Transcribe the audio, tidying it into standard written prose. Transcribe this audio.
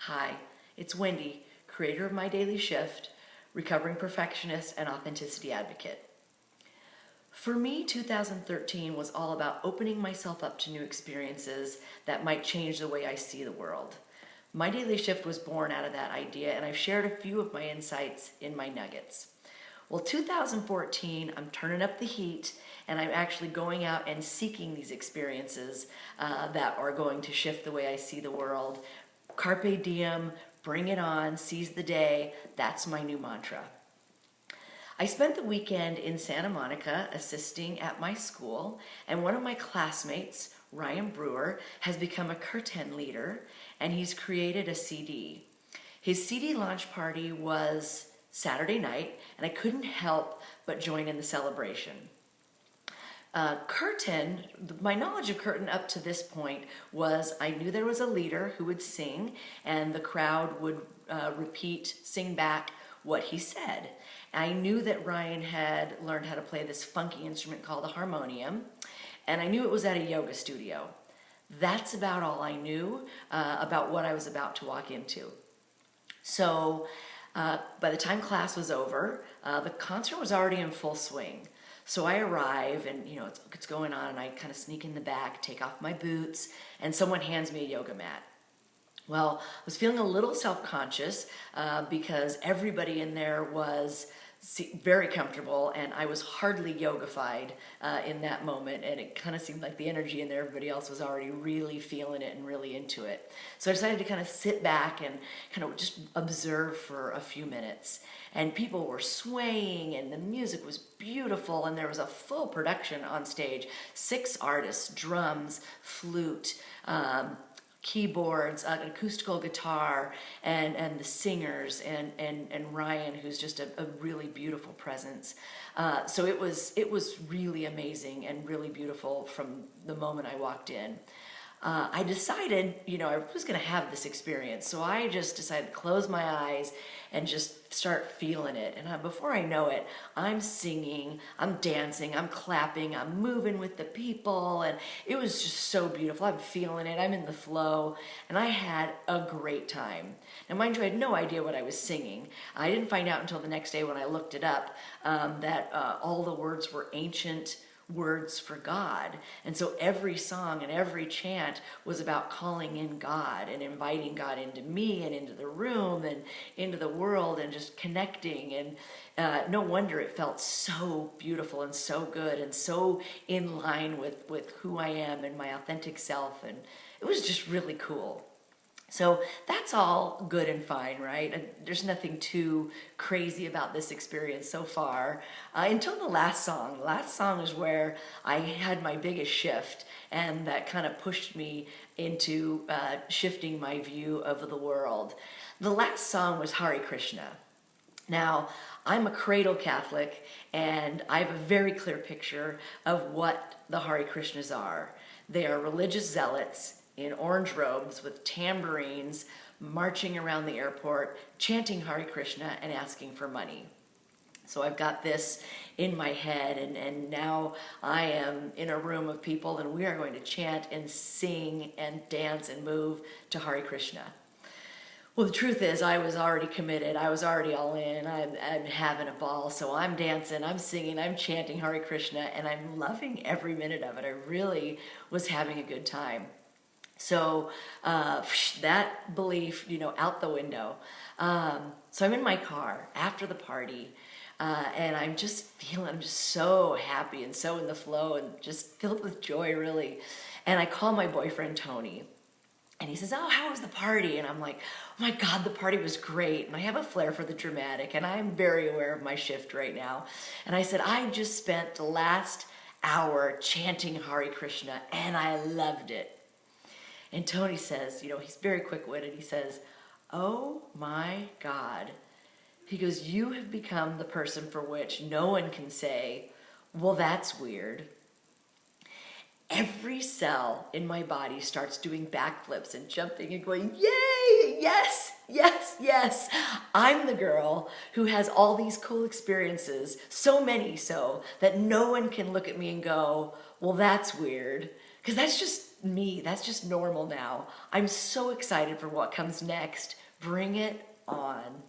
Hi, it's Wendy, creator of My Daily Shift, recovering perfectionist and authenticity advocate. For me, 2013 was all about opening myself up to new experiences that might change the way I see the world. My Daily Shift was born out of that idea, and I've shared a few of my insights in my nuggets. Well, 2014, I'm turning up the heat, and I'm actually going out and seeking these experiences that are going to shift the way I see the world. Carpe diem, bring it on, seize the day. That's my new mantra. I spent the weekend in Santa Monica assisting at my school, and one of my classmates, Ryan Brewer, has become a curtain leader, and he's created a CD. His CD launch party was Saturday night, and I couldn't help but join in the celebration. Curtain, my knowledge of curtain up to this point was I knew there was a leader who would sing, and the crowd would sing back what he said. I knew that Ryan had learned how to play this funky instrument called a harmonium, and I knew it was at a yoga studio. That's about all I knew about what I was about to walk into. So by the time class was over, the concert was already in full swing. So I arrive, and it's going on, and I kind of sneak in the back, take off my boots, and someone hands me a yoga mat. Well, I was feeling a little self-conscious because everybody in there was very comfortable, and I was hardly yogified in that moment, and it kind of seemed like the energy in there, everybody else was already really feeling it and really into it. So I decided to kind of sit back and kind of just observe for a few minutes. And people were swaying, and the music was beautiful, and there was a full production on stage. 6 artists, drums, flute, keyboards, an acoustical guitar, and the singers, and Ryan, who's just a really beautiful presence. So it was really amazing and really beautiful from the moment I walked in. I decided, I was going to have this experience, so I just decided to close my eyes and just start feeling it. And before I know it, I'm singing, I'm dancing, I'm clapping, I'm moving with the people, and it was just so beautiful. I'm feeling it, I'm in the flow, and I had a great time. Now, mind you, I had no idea what I was singing. I didn't find out until the next day when I looked it up that all the words were ancient words for God. And so every song and every chant was about calling in God and inviting God into me and into the room and into the world and just connecting. And no wonder it felt so beautiful and so good and so in line with who I am and my authentic self. And it was just really cool. So that's all good and fine, right? There's nothing too crazy about this experience so far until the last song. The last song is where I had my biggest shift, and that kind of pushed me into shifting my view of the world. The last song was Hare Krishna. Now, I'm a Cradle Catholic, and I have a very clear picture of what the Hare Krishnas are. They are religious zealots in orange robes with tambourines, marching around the airport, chanting Hare Krishna and asking for money. So I've got this in my head, and now I am in a room of people, and we are going to chant and sing and dance and move to Hare Krishna. Well, the truth is, I was already committed. I was already all in. I'm having a ball. So I'm dancing, I'm singing, I'm chanting Hare Krishna, and I'm loving every minute of it. I really was having a good time. So that belief, out the window. So I'm in my car after the party, and I'm just so happy and so in the flow and just filled with joy, really. And I call my boyfriend, Tony, and he says, "Oh, how was the party?" And I'm like, "Oh my God, the party was great." And I have a flair for the dramatic, and I'm very aware of my shift right now. And I said, "I just spent the last hour chanting Hare Krishna, and I loved it." And Tony says, he's very quick-witted. He says, "Oh my God." He goes, "You have become the person for which no one can say, 'Well, that's weird.'" Every cell in my body starts doing backflips and jumping and going, "Yay! Yes, yes, yes." I'm the girl who has all these cool experiences, so many so that no one can look at me and go, "Well, that's weird." Because that's just me. That's just normal now. I'm so excited for what comes next. Bring it on.